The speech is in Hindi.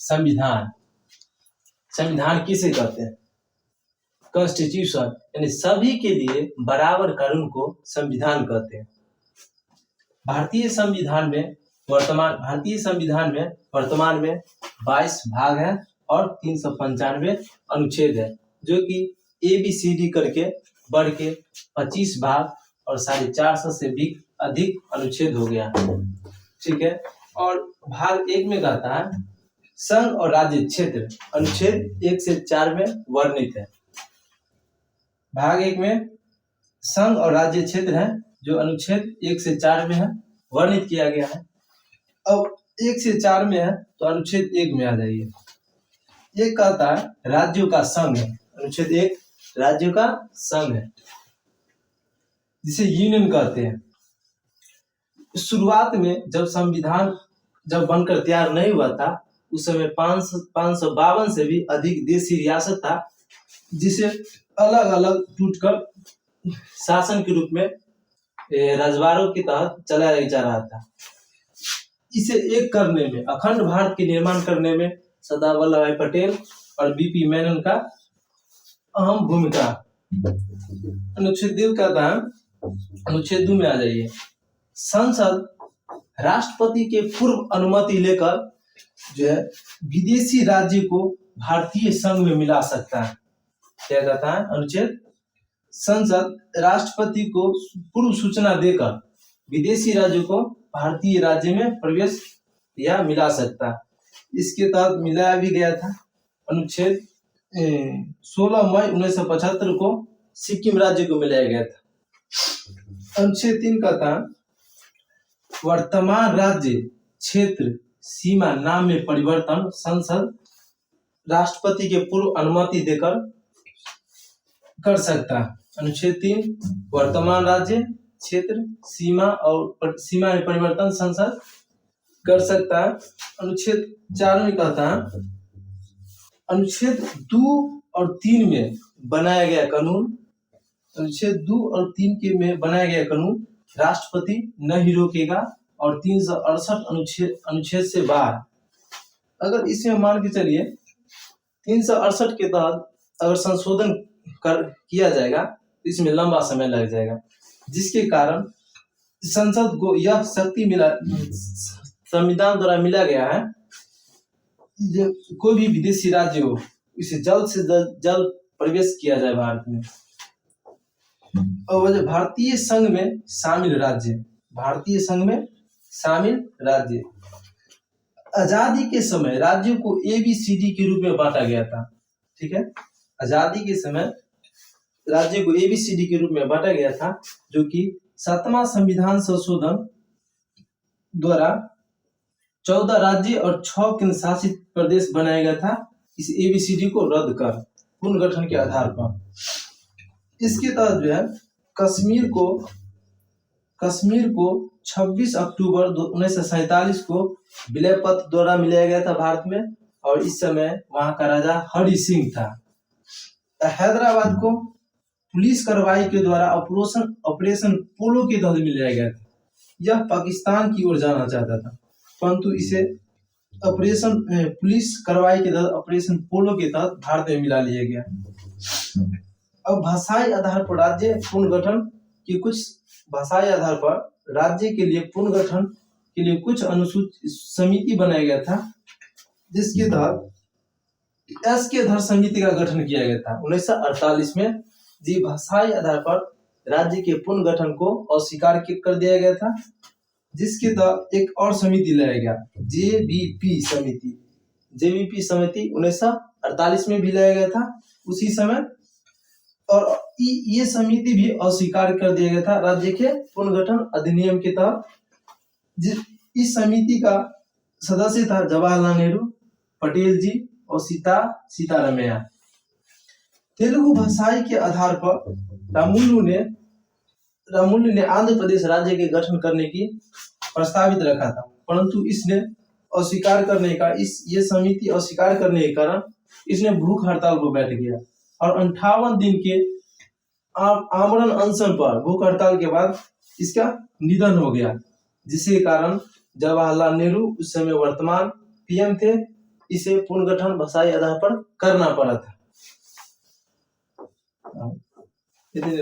संविधान। संविधान किसे कहते हैं? कॉन्स्टिट्यूशन, यानी सभी के लिए बराबर कानून को संविधान कहते हैं। भारतीय संविधान में वर्तमान में 22 भाग है और 395 अनुच्छेद है, जो कि ABCD करके बढ़ के 25 भाग और 450 से भी अधिक अनुच्छेद हो गया। ठीक है। और भाग 1 में कहता है संघ और राज्य क्षेत्र, अनुच्छेद 1 से 4 में वर्णित है। भाग 1 में संघ और राज्य क्षेत्र है, जो अनुच्छेद 1 से 4 में है, वर्णित किया गया है। अब 1 से 4 में है तो अनुच्छेद 1 में आ जाइए। ये कहता है राज्यों का संघ है, अनुच्छेद 1 राज्यों का संघ है, जिसे यूनियन कहते हैं। शुरुआत में जब संविधान बनकर तैयार नहीं हुआ था, उस समय 552 से भी अधिक देशी रियासत था, जिसे अलग अलग टूटकर शासन के रूप में रजवाड़ों के तहत चलाया जा रहा था। इसे एक करने में, अखंड भारत के निर्माण करने में सरदार वल्लभ भाई पटेल और BP मेनन का अहम भूमिका। अनुच्छेद 2 कहता है, अनुच्छेद 2 में आ जाइए, संसद राष्ट्रपति के पूर्व अनुमति लेकर जो है विदेशी राज्य को भारतीय संघ में मिला सकता है। क्या कहता है अनुच्छेद? संसद राष्ट्रपति को पूर्व सूचना देकर विदेशी राज्यों को भारतीय राज्य में प्रवेश या मिला सकता है। इसके तहत मिलाया भी गया था। अनुच्छेद 16 मई 1975 को सिक्किम राज्य को मिलाया गया था। अनुच्छेद 3 कहता है वर्तमान राज्य क्षेत्र सीमा नाम में परिवर्तन संसद राष्ट्रपति के पूर्व अनुमति देकर कर सकता है। अनुच्छेद 3 वर्तमान राज्य क्षेत्र सीमा में परिवर्तन संसद कर सकता है। अनुच्छेद 4 में कहता है अनुच्छेद 2 और 3 में बनाया गया कानून, अनुच्छेद 2 और 3 के में बनाया गया कानून राष्ट्रपति नहीं रोकेगा, और 368 अनुच्छेद से बाहर, अगर इसमें मान के चलिए 368 के तहत अगर संशोधन किया जाएगा तो इसमें लंबा समय लग जाएगा, जिसके कारण संसद को यह शक्ति मिला, संविधान द्वारा मिला गया है, कोई भी विदेशी राज्य हो इसे जल्द से जल्द प्रवेश किया जाए भारत में। और भारतीय संघ में शामिल राज्य, भारतीय संघ में शामिल राज्य, आजादी के समय राज्यों को ABCD के रूप में बांटा गया था। ठीक है, आजादी के समय राज्यों को ABCD के रूप में बांटा गया था, जो कि 7वां संविधान संशोधन द्वारा 14 राज्य और 6 केंद्र शासित प्रदेश बनाया गया था, इस ABCD को रद्द कर पुनर्गठन के आधार पर। इसके तहत जो है कश्मीर को 26 अक्टूबर 1947 को विलय पत्र द्वारा मिलाया गया था भारत में, और इस समय वहां का राजा हरि सिंह था। हैदराबाद को पुलिस कार्रवाई के द्वारा ऑपरेशन पोलो के तहत मिलाया गया था। यह पाकिस्तान की ओर जाना चाहता था, परंतु इसे ऑपरेशन पुलिस कार्रवाई के तहत ऑपरेशन पोलो के तहत भारत में मिला लिया गया। अब भाषाई आधार पर राज्य पुनर्गठन की कुछ भाषाई आधार पर राज्य के लिए पुनर्गठन के लिए कुछ अनुसूचित समिति बनाया गया था, जिसके तहत एसकेधर समिति का गठन किया गया था 1948 में। जी भाषाई आधार पर राज्य के पुनर्गठन को अस्वीकार कर दिया गया था, जिसके तहत एक और समिति लाया गया, JBP समिति। JBP समिति 1948 में भी लाया गया था उसी समय, और ये समिति भी अस्वीकार कर दिया गया था राज्य के पुनर्गठन अधिनियम के तहत। इस समिति का सदस्य था जवाहरलाल नेहरू, पटेल जी और सीतारामैया। तेलुगु भाषाई के आधार पर रामुलु ने आंध्र प्रदेश राज्य के गठन करने की प्रस्तावित रखा था, परंतु इसने अस्वीकार करने का ये समिति अस्वीकार करने के कारण इसने भूख हड़ताल पर बैठ गया, और 58 दिन के आमरण अनशन पर भूख हड़ताल के बाद इसका निधन हो गया, जिसके कारण जवाहरलाल नेहरू उस समय वर्तमान पीएम थे। इसे पुनर्गठन भाषाई आधार पर करना पड़ा था। इतने